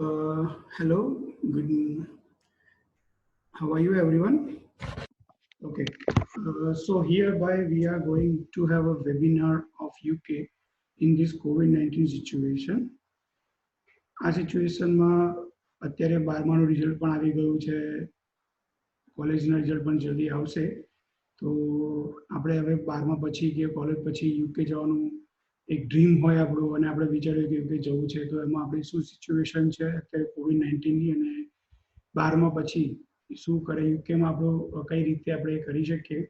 Hello, good. How are you, everyone? Okay. So hereby we are going to have a webinar of UK in this COVID-19 situation. આ સિચ્યુએશનમાં અત્યારે 12માનું result પણ આવી ગયું છે, કોલેજના result પણ જલ્દી આવશે. તો આપણે હવે 12મા પછી કે કોલેજ પછી યુકે જવાનું એક ડ્રીમ હોય આપણું અને આપણે વિચાર્યું કે યુકે જવું છે, તો એમાં આપણી શું સિચ્યુએશન છે અત્યારે કોવિડ-19ની અને 12મા પછી શું કરે યુકેમાં આપણું કઈ રીતે આપણે કરી શકીએ,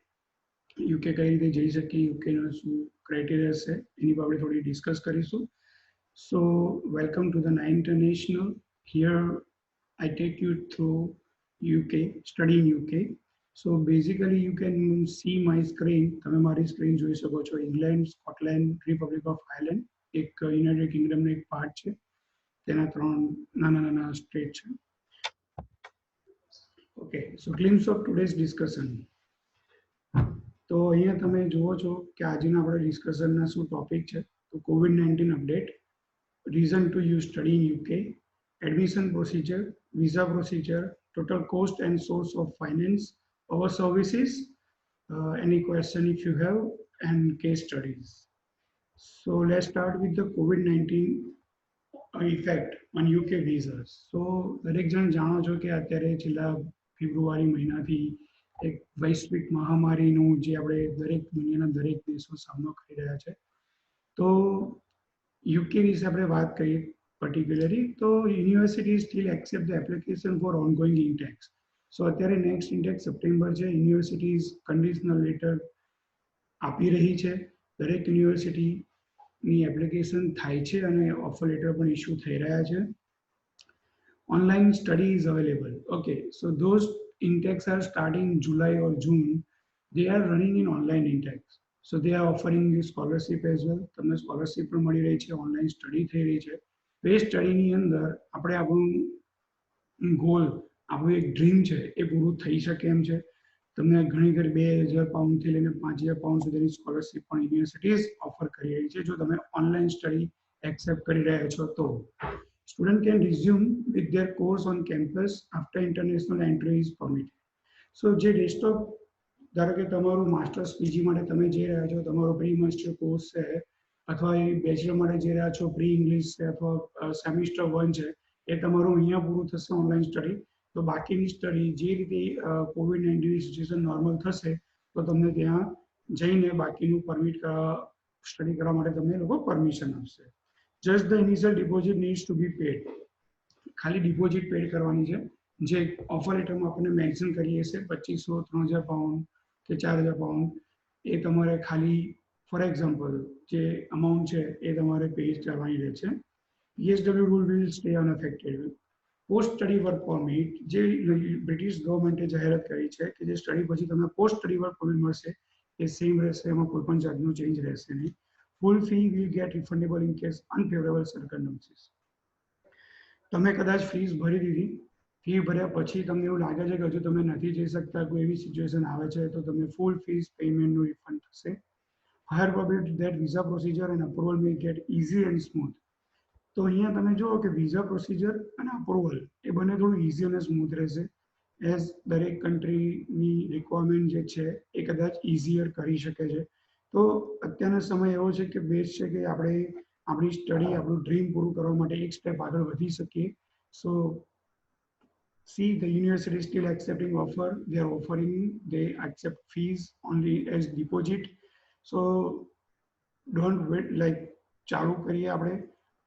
યુકે કઈ રીતે જઈ શકીએ, યુકેનો શું ક્રાઇટેરિયા છે એની પર આપણે થોડી ડિસ્કસ કરીશું. So welcome to the Nine International. Here I take you through UK, studying UK. So basically you can see my screen. તમે મારી સ્ક્રીન જોઈ શકો છો. England, Scotland, Republic of Ireland, એક યુનાઇટેડ કિંગડમનો એક પાર્ટ છે. તેના ત્રણ નાના નાના સ્ટેટ છે. Okay, so glimpse of today's discussion. તો અહીંયા તમે જુઓ છો કે આજના આપણે ડિસ્કશનના શું ટોપિક છે. તો COVID-19 update, reason to use study in UK, admission procedure, visa procedure, total cost and source of finance, our services, any question if you have, and case studies. So let's start with the COVID-19 effect on UK visas. So દરેક જણ જાણો છો કે અત્યારે છેલ્લા ફેબ્રુઆરી મહિનાથી એક વૈશ્વિક મહામારીનું જે આપણે દરેક દુનિયાના દરેક દેશો સામનો કરી રહ્યા છે. તો UK વિશે આપણે વાત કરીએ પર્ટિક્યુલરલી તો university still accept the application for ongoing intakes. So અત્યારે નેક્સ્ટ ઇન્ટેક્સ સપ્ટેમ્બર છે. યુનિવર્સિટીઝ કન્ડિશનલ લેટર આપી રહી છે. દરેક યુનિવર્સિટીની એપ્લિકેશન થાય છે અને ઓફર લેટર પણ ઇસ્યુ થઈ રહ્યા છે. Online study is available. Okay, so those intakes are starting July or June. They are running in online intakes. So they are offering you scholarship as well. તમને scholarship પણ મળી રહી છે, online study થઈ રહી છે. એ સ્ટડીની અંદર આપણે આપણું ગોલ, આપણું એક ડ્રીમ છે એ પૂરું થઈ શકે એમ છે. તમને ઘણી ઘણી 2000 પાઉન્ડથી લઈને 5000 પાઉન્ડ સુધીની સ્કોલરશિપ પણ યુનિવર્સિટીઝ ઓફર કરી રહી છે જો તમે ઓનલાઈન સ્ટડી એક્સેપ્ટ કરી રહ્યા છો તો. Student can resume with their course on campus after international entry is permitted. So જે ડેસ્કટોપ ધારો કે તમારું માસ્ટર્સ પીજી માટે તમે જઈ રહ્યા છો, તમારો પ્રી માસ્ટર કોર્સ છે અથવા એ બેચલર માટે જઈ રહ્યા છો, પ્રી ઇંગ્લિશ છે અથવા સેમિસ્ટર 1 છે, એ તમારું અહીંયા પૂરું થશે ઓનલાઈન સ્ટડી. તો બાકીની સ્ટડી જે રીતે કોવિડ-19 સિચ્યુએશન નોર્મલ થશે તો તમને ત્યાં જઈને બાકીનું પરમિટ સ્ટડી કરવા માટે તમને લોકો પરમિશન આપશે. Just the initial deposit needs to be paid. ખાલી ડિપોઝિટ પેડ કરવાની છે, જે ઓફર લેટરમાં આપણે મેન્શન કરીએ છીએ 2500, 3000 પાઉન્ડ કે 4000 પાઉન્ડ. એ તમારે ખાલી ફોર એક્ઝામ્પલ જે અમાઉન્ટ છે એ તમારે પે કરવાની રહેશે. PSW rule will stay unaffected. Post study work permit જે બ્રિટિશ ગવર્મેન્ટે જાહેરાત કરી છે કે જે સ્ટડી પછી તમને પોસ્ટ સ્ટડી વર્ક પરમિટ મળશે એ સેમ રહેશે, એમાં કોઈ પણ જાતનું ચેન્જ રહેશે નહીં. Full fee will get refundable in case unfavorable circumstances. તમે કદાચ ફીસ ભરી દીધી, ફી ભર્યા પછી તમને એવું લાગે છે કે હજુ તમે નથી જઈ શકતા, કોઈ એવી સિચ્યુએશન આવે છે તો તમને ફૂલ ફીસ પેમેન્ટનું રિફંડ થશે. Higher probability that visa procedure and approval may get easy and smooth. તો અહીંયા તમે જુઓ કે વિઝા પ્રોસિજર અને અપ્રુવલ એ બંને થોડું ઇઝી અને સ્મૂથ રહેશે, એઝ દરેક કન્ટ્રીની રિક્વાયરમેન્ટ જે છે એ કદાચ ઇઝીયર કરી શકે છે. તો અત્યારનો સમય એવો છે કે બેસ્ટ છે કે આપણે આપણી સ્ટડી, આપણું ડ્રીમ પૂરું કરવા માટે એક સ્ટેપ આગળ વધી શકીએ. સો see the university still accepting offer. They are offering, they accept fees only as deposit. So don't wait, like ચાલુ કરીએ આપણે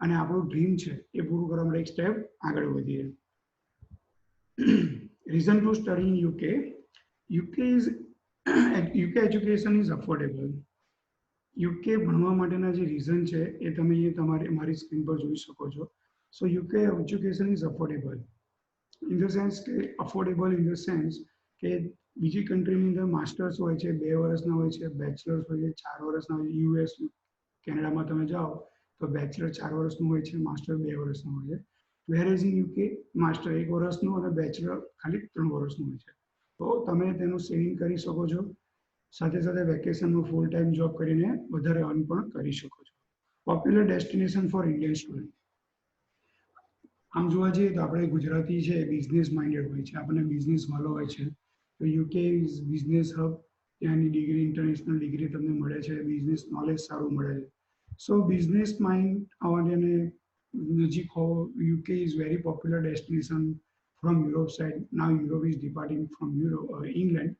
અને આપણું ડ્રીમ છે એ પૂરું કરવા માટે એક સ્ટેપ આગળ વધીએ. Reason to study in UK. UK education is affordable. UK ભણવા માટેના જે રીઝન છે એ તમે અહીંયા તમારે મારી સ્ક્રીન પર જોઈ શકો છો. સો UK education is affordable in the sense કે અફોર્ડેબલ ઇન ધ સેન્સ કે બીજી કન્ટ્રીની અંદર માસ્ટર્સ હોય છે 2 વર્ષના હોય છે, બેચલર્સ હોય છે 4 વર્ષના હોય છે. US કેનેડામાં તમે જાઓ તો બેચલર 4 વર્ષનું હોય છે, માસ્ટર 2 વર્ષનું હોય છે. વેરેઝ ઇન UK માસ્ટર 1 વર્ષનું અને બેચલર ખાલી 3 વર્ષનું હોય છે. તો તમે તેનું સેવિંગ કરી શકો છો, સાથે સાથે વેકેશનમાં ફૂલ ટાઈમ જોબ કરીને વધારે અર્ન પણ કરી શકો છો. Popular destination for Indian student. આમ જોવા જઈએ તો આપણે ગુજરાતી છે બિઝનેસ માઇન્ડેડ હોય છે, આપણને બિઝનેસ વાળો હોય છે. તો યુકે ઇઝ બિઝનેસ હબ. ત્યાંની ડિગ્રી ઇન્ટરનેશનલ ડિગ્રી તમને મળે છે, બિઝનેસ નોલેજ સારું મળે છે. સો બિઝનેસ માઇન્ડ આવવાને નજીક હોવો, UK is very popular destination from Europe side. Now Europe is departing from Europe, England.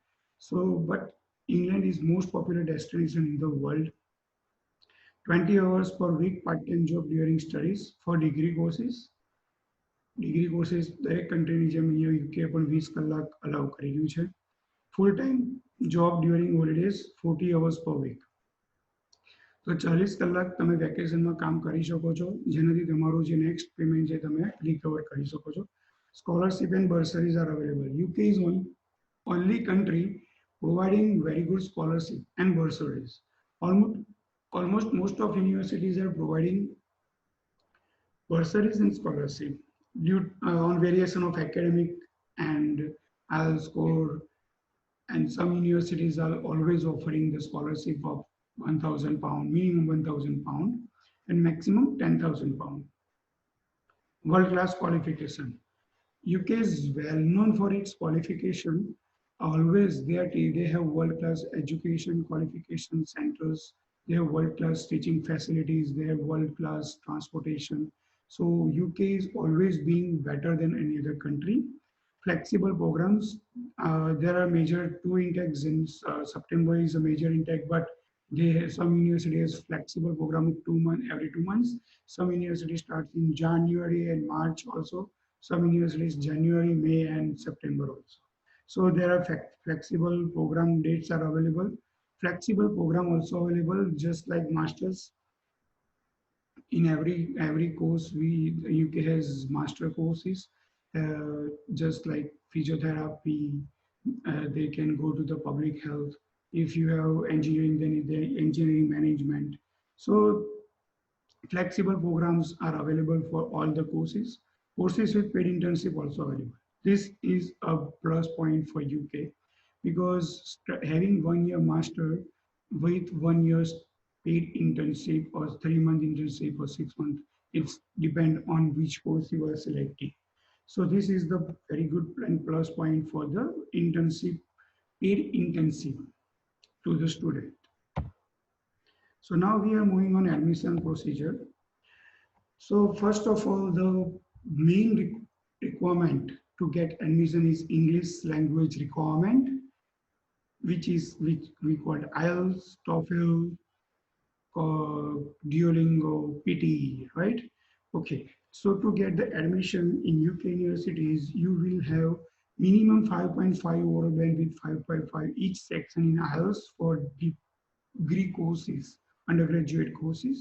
So, but England is most popular destination in the world. 20 hours per week part-time job during studies for degree courses. Degree courses દરેક કન્ટ્રીની જેમ અહીંયા UK પણ 20 કલાક અલાઉ કરી રહ્યું છે. Full time job during holidays 40 hours per week. તો 40 કલાક તમે વેકેશનમાં કામ કરી શકો છો, જેનાથી તમારું જે નેક્સ્ટ પેમેન્ટ છે તમે રિકવર કરી શકો છો. Scholarship and bursaries are available. UK is only country providing very good scholarship and bursaries. Almost most of universities are providing bursaries and scholarship due on variation of academic and IELTS score, and some universities are always offering the scholarship of £1,000, minimum £1,000 and maximum £10,000. World-class qualification. UK is well known for its qualification. Always they have world-class education qualification centers. They have world-class teaching facilities. They have world-class transportation. So UK is always being better than any other country. Flexible programs. There are major two intakes in September is a major intake, but some universities flexible program of 2 months every 2 months. Some universities start in January and March also. Some universities January, May, and September also. So there are flexible program dates are available. Flexible program also available, just like masters. In every course, UK has master courses, just like physiotherapy. They can go to the public health. If you have engineering, then the engineering management. So flexible programs are available for all the courses. Courses with paid internship also available. This is a plus point for UK because having 1 year master with 1 year's paid internship or 3 month internship or 6 month, it's depend on which course you are selecting. So this is the very good and plus point for the internship, paid internship to the student. So now we are moving on admission procedure. So first of all, the main requirement to get admission is English language requirement, which we call IELTS, TOEFL, Duolingo, PTE, right? Okay. So to get the admission in UK universities, you will have minimum 5.5 overall band with 5.5 each section in IELTS for degree courses, undergraduate courses.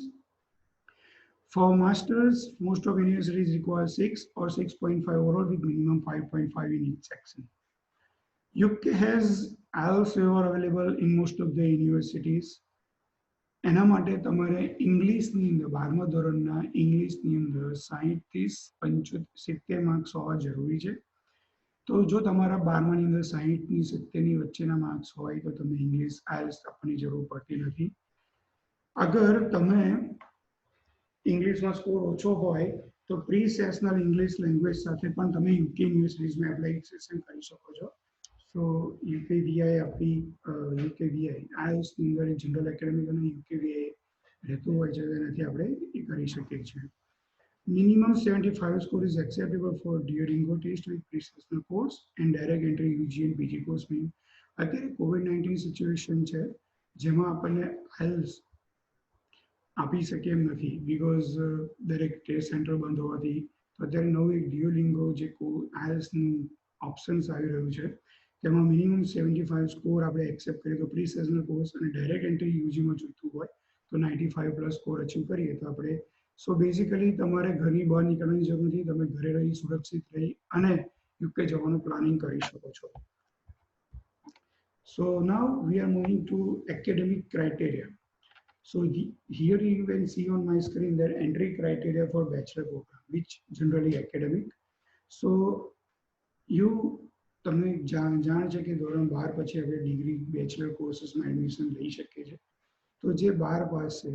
For masters, most of universities require 6 or 6.5 overall with minimum 5.5 in each section. UK has IELTS waiver available in most of the universities. એના માટે તમારે ઇંગ્લિશની અંદર 12મા ધોરણના ઇંગ્લિશની અંદર 60-70 marks હોવા જરૂરી છે. તો જો તમારા 12માની અંદર 60ની 70ની વચ્ચેના માર્ક્સ હોય તો તમને ઇંગ્લિશ IELTS આપવાની જરૂર પડતી નથી. અગર તમે ઇંગ્લિશમાં સ્કોર ઓછો હોય તો પ્રી સેશનલ ઇંગ્લિશ લેંગ્વેજ સાથે પણ તમે યુકે યુનિવર્સિટીઝમાં એપ્લિકેશન કરી શકો છો. સો UKVI આપણી UKVI IELTSની અંદર જનરલ એકેડેમિક અને UKVI રહેતું હોય છે, તેનાથી આપણે એ કરી શકીએ છીએ. Minimum 75 score is acceptable for Duolingo test with pre-sessional course and direct entry UG and PG course. અત્યારે COVID-19 સિચ્યુએશન છે જેમાં આપણને IELTS આપી શકે એમ નથી બીકોઝ દરેક ટેસ્ટ સેન્ટર બંધ હોવાથી. અત્યારે નવું એક Duolingo જે IELTSનું ઓપ્શન્સ આવી રહ્યું છે તેમાં મિનિમમ 75 સ્કોર આપણે એક્સેપ્ટ કરીએ તો પ્રી સેશનલ કોર્સ અને ડાયરેક્ટ એન્ટ્રી યુજીમાં જોઈતું હોય તો 95 પ્લસ સ્કોર અચીવ કરીએ તો આપણે સો બેઝિકલી તમારે ઘરની બહાર નીકળવાની જરૂર નથી, તમે ઘરે રહી સુરક્ષિત રહી અને યુકે જવાનું પ્લાનિંગ કરી શકો છો. So now we are moving to academic criteria. So here you can see on my screen the entry criteria for bachelor program, which generally academic. So you તમને જાણ છે કે ધોરણ 12 પછી આપણે ડિગ્રી બેચલર કોર્સીસમાં એડમિશન લઈ શકીએ છીએ. તો જે 12 પાસ છે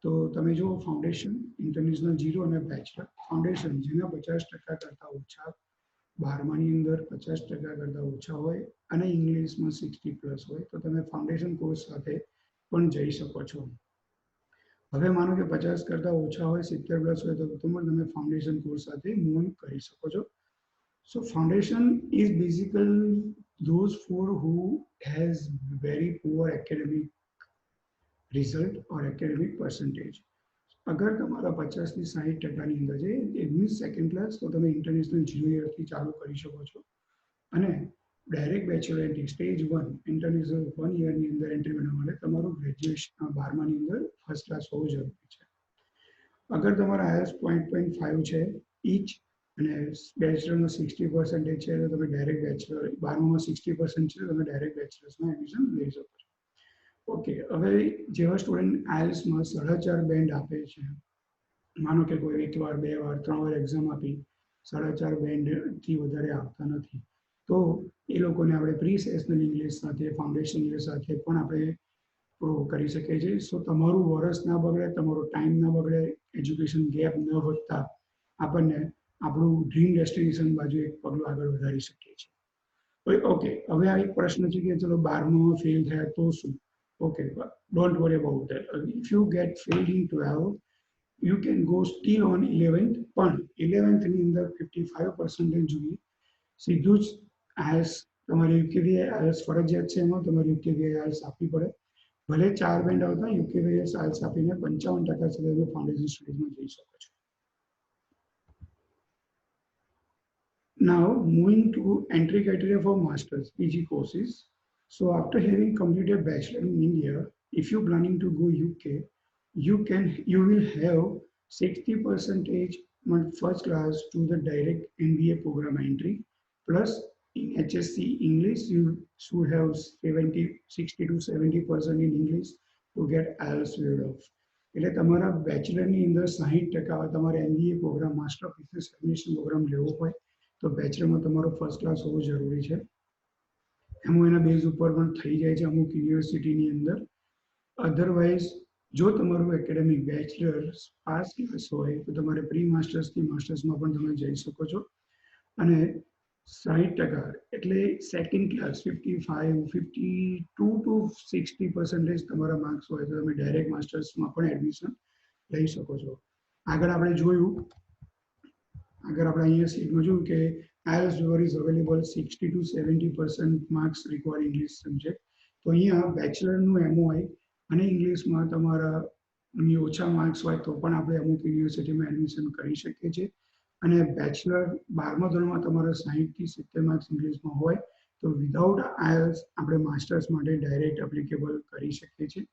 તો તમે જુઓ ફાઉન્ડેશન ઇન્ટરનેશનલ 0 અને બેચલર. ફાઉન્ડેશન જેના 50% કરતાં ઓછા, 12માની અંદર 50% કરતાં ઓછા હોય અને ઇંગ્લિશમાં 60+ હોય તો તમે ફાઉન્ડેશન કોર્સ સાથે પણ જઈ શકો છો. હવે માનો કે 50 કરતાં ઓછા હોય, 70+ હોય તો તમે ફાઉન્ડેશન કોર્સ સાથે મૂવ કરી શકો છો. So foundation is basically those for who has very poor academic result or academic percentage. અગર તમારા 50 થી 60% ની અંદર છે એ મીન્સ સેકન્ડ ક્લાસ, તો તમે ઇન્ટરનેશનલ 0 યરથી ચાલુ કરી શકો છો અને direct bachelor entry stage 1 international 1 યરની અંદર એન્ટ્રી મેળવવા માટે તમારું ગ્રેજ્યુએશન 12માની અંદર ફર્સ્ટ ક્લાસ હોવું જરૂરી છે. અગર તમારા આઈએલટીએસ 0.5 છે ઈચ અને બેચલરમાં 60% છે તો તમે ડાયરેક્ટ બેચલર, 12માં 60% છે તો તમે ડાયરેક્ટ બેચલર્સમાં એડમિશન લઈ શકો છો. ઓકે, હવે જેવા સ્ટુડન્ટ આઈએલટીએસમાં 4.5 બેન્ડ આપે છે, માનો કે કોઈ એક વાર, 2 વાર, 3 વાર એક્ઝામ આપી 4.5 બેન્ડથી વધારે આવતા નથી, તો એ લોકોને આપણે પ્રી સેશનલ ઇંગ્લિશ સાથે, ફાઉન્ડેશન ઇંગ્લિશ સાથે પણ આપણે કરી શકીએ છીએ. સો તમારું વર્ષ ના બગડે, તમારો ટાઈમ ના બગડે, એજ્યુકેશન ગેપ ન વધતા આપણને આપણું ડ્રીમ ડેસ્ટિનેશન બાજુ એક પગલું આગળ વધારી શકીએ છીએ. ઓકે, હવે આ એક પ્રશ્ન છે કે ચલો 12માં ફેલ થયા તો શું? Okay, but don't worry about that. If you get failed in 12, you can go still on 11th, પણ 11th ની અંદર 55% જોઈએ. સીધું જ આઈએલટીએસ તમારે યુકેવીઆઈ આઈએલટીએસ ફરજિયાત છે, એમાં તમારે યુકેવીઆઈ આઈએલટીએસ આપવી પડે. ભલે 4 બેન્ડ આવતા યુકેવીઆઈ આઈએલટીએસ આપીને 55% સુધી તમે ફાઉન્ડેશન સ્ટડીઝમાં જઈ શકો છો. Now moving to entry criteria for masters PG courses. So after having completed bachelor in India, if you're planning to go UK, you will have 60% first class to the direct MBA program entry. Plus in HSC English, you should have 60 to 70% in English to get IELTS waived off. એટલે તમારા બેચલરની અંદર 60% તમારે MBA program, master of business administration program લેવો હોય તો બેચલરમાં તમારો first class હોવો જરૂરી છે. એમાં એના બેઝ ઉપર પણ થઈ જાય છે અમુક યુનિવર્સિટીની અંદર. અધરવાઇઝ જો તમારું એકેડેમિક બેચલર પાસ ક્લાસ હોય તો તમારે પ્રી માસ્ટર્સથી માસ્ટર્સમાં પણ તમે જઈ શકો છો. અને 60% એટલે સેકન્ડ ક્લાસ 52 to 60% તમારા માર્ક્સ હોય તો તમે ડાયરેક્ટ માસ્ટર્સમાં પણ એડમિશન લઈ શકો છો. આગળ આપણે અહીંયા સીટમાં જોયું કે IELTS waiver is available 60 to 70% marks require English subject. તો અહીંયા બેચલરનું MOI અને ઇંગ્લિશમાં તમારા ઓછા માર્ક્સ હોય તો પણ આપણે અમુક યુનિવર્સિટીમાં એડમિશન કરી શકીએ છીએ. અને બેચલર 12મા ધોરણમાં તમારા 60 થી 70 માર્ક્સ ઇંગ્લિશમાં હોય તો વિધાઉટ આઈએલટીએસ આપણે માસ્ટર્સ માટે ડાયરેક્ટ એપ્લિકેબલ કરી શકીએ છીએ.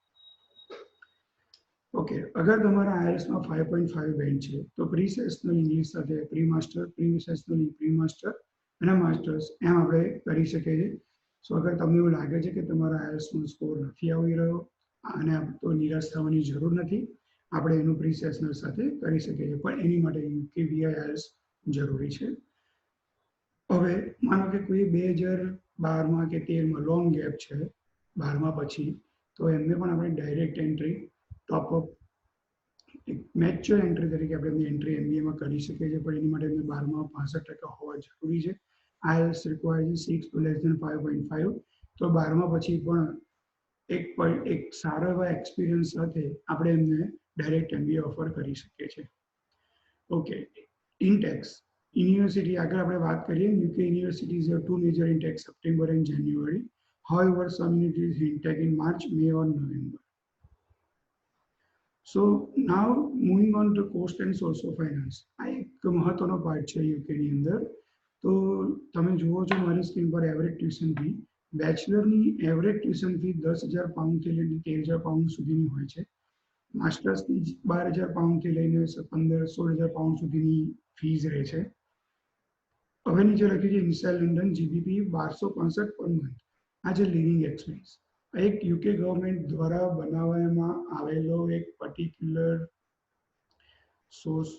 ઓકે, અગર તમારા આઈએલટીએસમાં 5.5 બેન્ડ છે તો પ્રી સેશનલ ઇંગ્લિશ સાથે pre master, pre sessional pre master અને માસ્ટર્સ એમ આપણે કરી શકીએ છીએ. સો અગર તમને એવું લાગે છે કે તમારા આઈએલટીએસનો સ્કોર નથી આવી રહ્યો અને તો નિરાશ થવાની જરૂર નથી, આપણે એનું પ્રી સેશનલ સાથે કરી શકીએ છીએ, પણ એની માટે યુકેવીઆઈ આઈએલટીએસ જરૂરી છે. હવે માનો કે કોઈ 2012માં કે 13માં લોંગ ગેપ છે 12મા પછી, તો એમને પણ આપણે direct entry top-up mature entry તરીકે આપણે એમની એન્ટ્રી એમબીએમાં કરી શકીએ છીએ, પણ એની માટે એમને 12માં 65% હોવા જરૂરી છે. IELTS required 6 to less than 5.5. તો 12મા પછી પણ એક સારો એવા એક્સપિરિયન્સ સાથે આપણે એમને ડાયરેક્ટ એમબીએ ઓફર કરી શકીએ છીએ. ઓકે, ઇનટેક્સ યુનિવર્સિટી આગળ આપણે વાત કરીએ. UK universities have two major intakes, September and January. However, some universities intake in March, May or November. So now moving on to cost and source of finance. આ એક મહત્વનો પાર્ટ છે યુકેની અંદર. તો તમે જુઓ છો મારી સ્ક્રીન પર એવરેજ ટ્યુશન ફી. બેચલરની એવરેજ ટ્યુશન ફી 10,000 પાઉન્ડથી લઈને 13,000 પાઉન્ડ સુધીની હોય છે. માસ્ટર્સની 12,000 પાઉન્ડથી લઈને 15-16,000 પાઉન્ડ સુધીની ફીસ રહે છે. હવે નીચે લખ્યું છે ઇનસાઇડ લંડન જીબીપી 1265 પર મંથ. આ છે લિવિંગ એક્સપેન્સ. એક યુકે ગવર્મેન્ટ દ્વારા બનાવવામાં આવેલો એક પર્ટિક્યુલર સોર્સ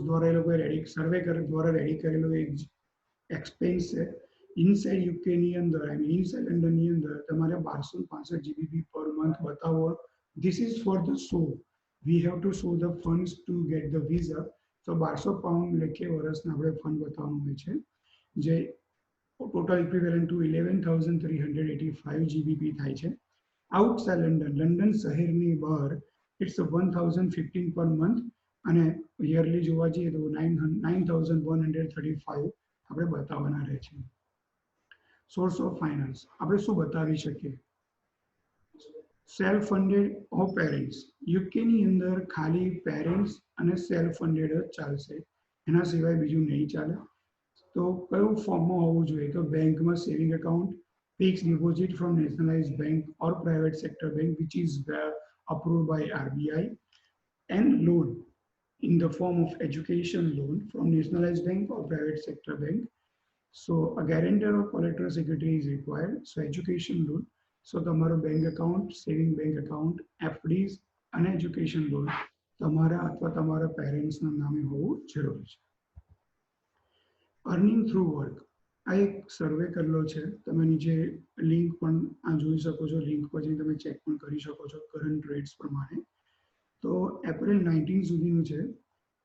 દ્વારા એ લોકોએ સર્વે દ્વારા રેડી કરેલો એક એક્સપેન્સ છે. ઇનસાઇડ યુકેની અંદર ઇનસાઇડ લંડનની અંદર તમારે 1265 જીબીપી પર મંથ બતાવવો This is for the show. We have to show the funds to get the visa. So 1200 pound લેખે વર્ષના આપણે ફંડ બતાવવાનું હોય છે, જે ટોટલ ઇક્વિવેલન્ટ ટુ 11,385 GBP થાય છે. આઉટસાઇડ લંડન, લંડન શહેરની બહાર ઇટ્સ 1,015 પર મંથ, અને યરલી જોવા જઈએ તો 9,135 આપણે બતાવવાના રહે છે. સોર્સ ઓફ ફાઇનાન્સ આપણે શું બતાવી શકીએ? Self funded of parents. યુકેની અંદર ખાલી પેરેન્ટ્સ અને સેલ્ફ ફંડેડ જ ચાલશે, એના સિવાય બીજું નહીં ચાલે. તો કયું ફોર્મમાં હોવું જોઈએ? તો બેંકમાં saving account, fix deposit from nationalise bank or private sector bank which is approved by RBI, and loan in the form of education loan from nationalized bank or private sector bank. So a guarantor or collateral security is required. So education loan. So તમારો bank account, saving bank account, FDs અને education loan તમારા અથવા તમારા પેરેન્ટ્સના નામે હોવું જરૂરી છે. Earning through work. આ એક સર્વે કરેલો છે, તમે નીચે લિંક પણ આ જોઈ શકો છો, લિંક પર જઈને તમે ચેક પણ કરી શકો છો કરંટ રેટ્સ પ્રમાણે. તો એપ્રિલ 19 સુધીનું છે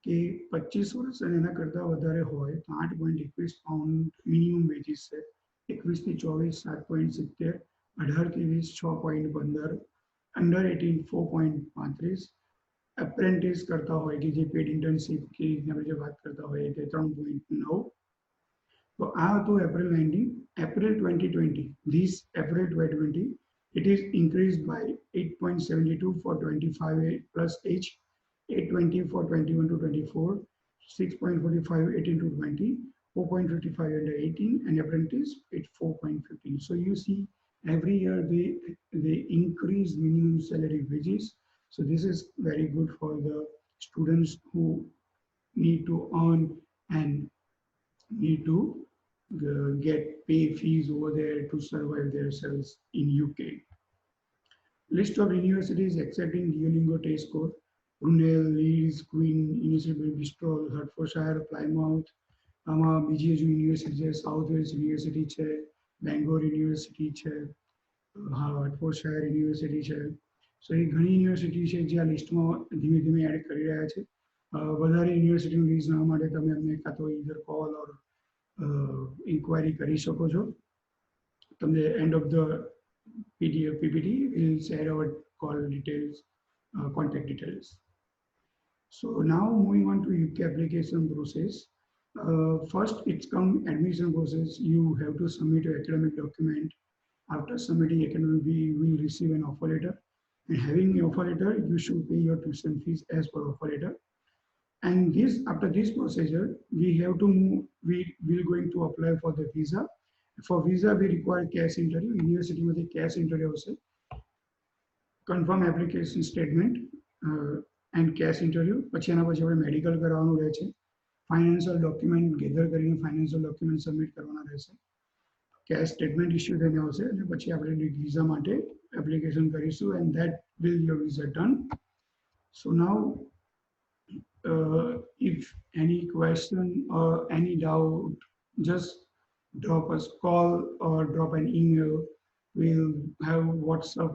કે 25 વર્ષ અને એના કરતાં વધારે હોય તો 8.21 પાઉન્ડ મિનિમમ વેજીસ છે. 21 થી 24 7.70, 18 થી 20 6.15, અંડર 18 4.35, એપ્રેન્ટિસ કરતા હોય કે જે પેડ ઇન્ટર્નશીપ કે આપણે જે વાત કરતા હોય તે 3.9. તો આ હતું April 19. April 2020, this April 2020, it is increased by 8.72 for 25 plus age, 8.20 for 21 to 24, 6.45 18 to 20, 4.55 under 18, and apprentice at 4.15. So you see every year they increase minimum salary wages. So this is very good for the students who need to earn and need to get pay fees over there to survive themselves in UK. List of universities accepting Duolingo test score: Brunel, Leeds, Queen, University of Bristol, Hertfordshire, Plymouth. આમાં બીજી હજુ university છે, south waste university છે, Bangalore university છે, હર્ટફોર્ડશાયર university છે. સો એ ઘણી university છે જે આ લિસ્ટમાં ધીમે ધીમે એડ કરી રહ્યા છે. વધારે યુનિવર્સિટીનું લિસ્ટ જોવા માટે તમે અમને કાં તો ઇધર કોલ ઓર ઇન્ક્વાયરી કરી શકો છો. તમને end of the PDF PPT will share our call details, contact details. So now moving on to UK application process. First, it's come admission process. You have to submit your academic document. After submitting academic, we will receive an offer letter. And having an offer letter, you should pay your tuition fees as per offer letter. And this, after this procedure, we have to move. We will going to apply for the visa. For visa, we require cash interview. University में cash interview होसे. Confirm application statement and cash interview. પછી એના પછી આપણે medical કરવાનું રહે છે. Financial document gather કરીને ફાઇનાન્શિયલ ડોક્યુમેન્ટ સબમિટ કરવાના રહેશે. કેશ સ્ટેટમેન્ટ ઇસ્યુ થઈને આવશે અને પછી આપણે વિઝા માટે એપ્લિકેશન કરીશું and that will your visa done. So now if any question or any doubt, just drop us call or drop an email. We'll have WhatsApp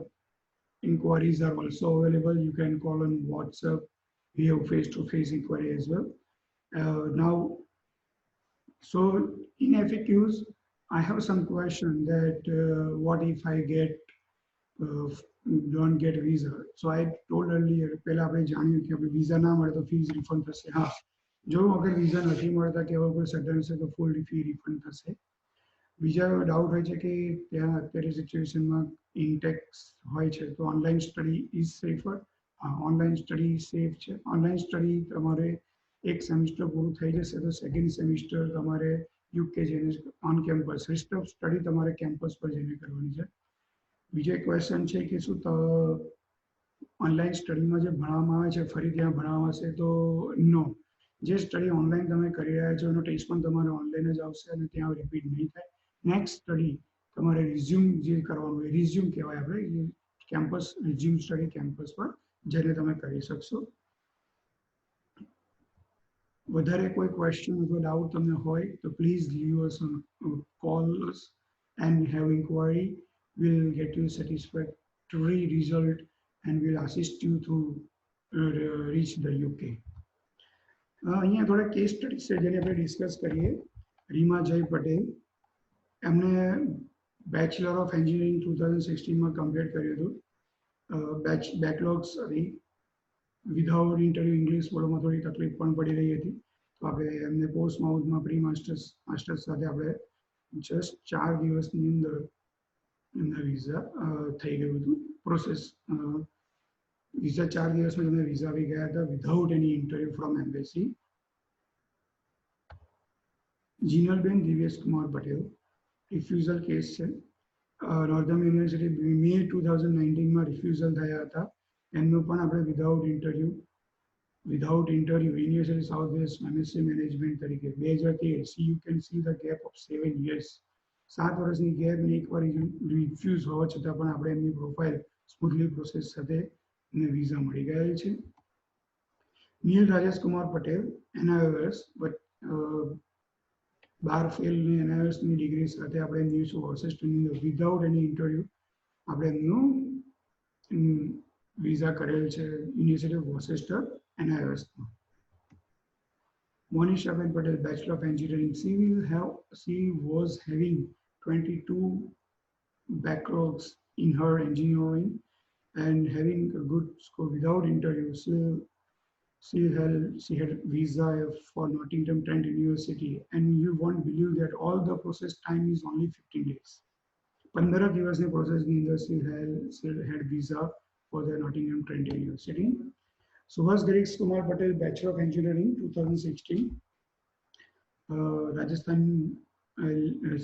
inquiries are also available. You can call on WhatsApp. We have face-to-face inquiry as well. Now, so in FAQs, I have some question that what if I don't get visa? So I told earlier, પહેલા આપણે જાણ્યું કે આપણે visa ના મળે તો fees refund થશે. હા, જો અગર visa નથી મળતા કે એવો કોઈ સડન છે તો full fee refund થશે. બીજા ડાઉટ હોય છે કે ત્યાં અત્યારે સિચ્યુએશનમાં ઇનટેક્સ હોય છે તો online study is safer. Online study safe છે. ઓનલાઈન સ્ટડી તમારે એક સેમિસ્ટર પૂરું થઈ જશે તો સેકન્ડ સેમિસ્ટર તમારે યુકે જઈને on campus wrist of study તમારે કેમ્પસ પર જઈને કરવાની છે. બીજો એક ક્વેશ્ચન છે કે શું ઓનલાઈન સ્ટડીમાં જે ભણાવવામાં આવે છે ફરી ત્યાં ભણાવવામાં આવશે? તો નો, જે સ્ટડી ઓનલાઈન તમે કરી રહ્યા છો એનો ટેસ્ટ પણ તમારે ઓનલાઈન જ આવશે અને ત્યાં રિપીટ નહીં થાય. નેક્સ્ટ સ્ટડી તમારે રિઝ્યુમ જે કરવાનું હોય, રિઝ્યુમ કહેવાય આપણે, કેમ્પસ રિઝ્યુમ સ્ટડી કેમ્પસ પર જઈને તમે કરી શકશો. વધારે કોઈ ક્વેશ્ચન અથવા ડાઉટ તમને હોય તો please leave us call us and have enquiry. We'll get you satisfactory result and will assist you to reach the UK. અહીંયા થોડા કેસ સ્ટડીઝ છે જેને આપણે ડિસ્કસ કરીએ. રીમા જય પટેલ, એમને બેચલર ઓફ એન્જિનિયરિંગ 2016માં કમ્પ્લીટ કર્યું હતું. બેકલોગ્સ હતી, વિધાઉટ ઇન્ટરવ્યુ ઇંગ્લિશ બોલવામાં થોડી તકલીફ પણ પડી રહી હતી, તો આપણે એમને પોસ્ટ માઉથમાં પ્રી માસ્ટર્સ સાથે આપણે જસ્ટ 4 દિવસની અંદર એમના વિઝા થઈ ગયું હતું પ્રોસેસ. વિઝા 4 દિવસમાં એમને વિઝા આવી ગયા હતા without any interview from embassy. Jinalben Divyesh Kumar Patel, refusal case છે. નોર્ધન યુનિવર્સિટી મે 2019માં રિફ્યુઝલ થયા હતા, એમનું પણ આપણે without interview university south west MSc management તરીકે 2013. See you can see the gap of 7 years, 7 વર્ષની ગેપ અને એકવાર રિફ્યુઝ હોવા છતાં પણ આપણે એમની પ્રોફાઇલ સ્મૂથલી પ્રોસેસ સાથે એમને વિઝા મળી ગયેલ છે. નીલ રાજેશ કુમાર પટેલ, NIOS, બાર ફેલની NIOSની ડિગ્રી સાથે આપણે એમની વર્સેસ્ટરની વિધાઉટ એની ઇન્ટરવ્યુ આપણે એમનું વિઝા કરેલ છે યુનિવર્સિટી ઓફ વર્સેસ્ટર NIOSમાં. Monishaben Patel, Bachelor of Engineering. She was having 22 backlogs in her engineering and having a good score without interview. She had visa for Nottingham Trent University, and you won't believe that all the process time is only 15 days. 15 દિવસની પ્રોસેસની અંદર she had visa for the Nottingham Trent University. Subhas Girish Kumar Patel, Bachelor of Engineering 2016. Rajasthan,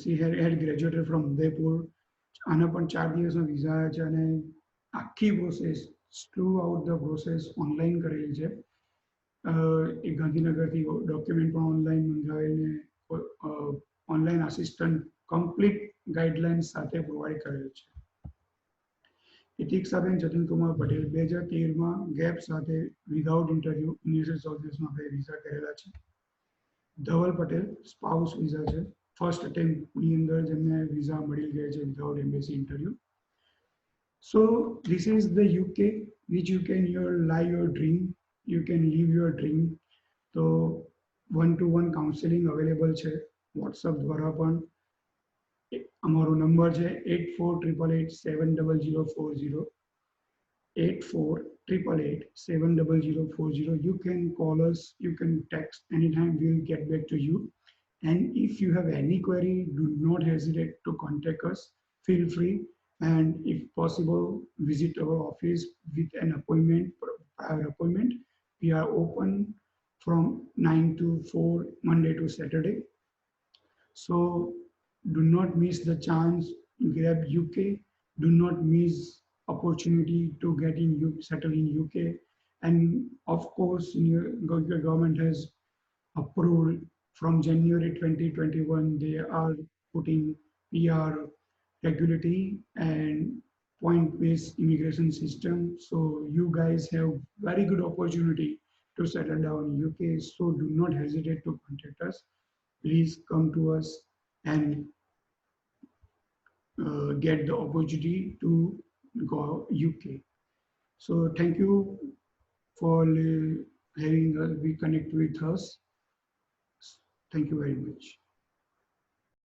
she had graduated from Udaipur. આના પણ 4 દિવસનો visa છે અને આખી process throughout the process online કરેલી છે. એ ગાંધીનગરથી ડોક્યુમેન્ટ પણ ઓનલાઈન મંગાવીને ઓનલાઈન આસિસ્ટન્ટ કમ્પ્લીટ ગાઈડલાઇન્સ સાથે પ્રોવાઈડ કરેલ છે. ઇતિક્ષાબેન જતીન કુમાર પટેલ, 2013માં ગેપ સાથે વિધાઉટ ઇન્ટરવ્યુ યુનિવર્સિટી સાઉથ વેસ્ટમાં આપણે વિઝા કરેલા છે. ધવલ પટેલ, સ્પાઉસ વિઝા છે, ફર્સ્ટ અટેમ્પ્ટની અંદર જેમને વિઝા મળી ગઈ છે without embassy interview. So this is the UK which you can live your dream, you can live your dream. So 1-to-1 counseling available છે WhatsApp દ્વારા પણ. અમારો નંબર છે 8488870040, 8488870040. You can call us, you can text anytime, we will get back to you. And if you have any query, do not hesitate to contact us, feel free, and if possible visit our office with an appointment, prior appointment. We are open from 9 to 4 Monday to Saturday. So do not miss the chance, grab UK, do not miss opportunity to get in settle in UK. And of course your government has approved from January 2021 they are putting PR regulatory and point-based immigration system. So you guys have very good opportunity to settle down in UK. So do not hesitate to contact us. Please come to us and get the opportunity to go UK. So thank you for having us, be connect with us. Thank you very much.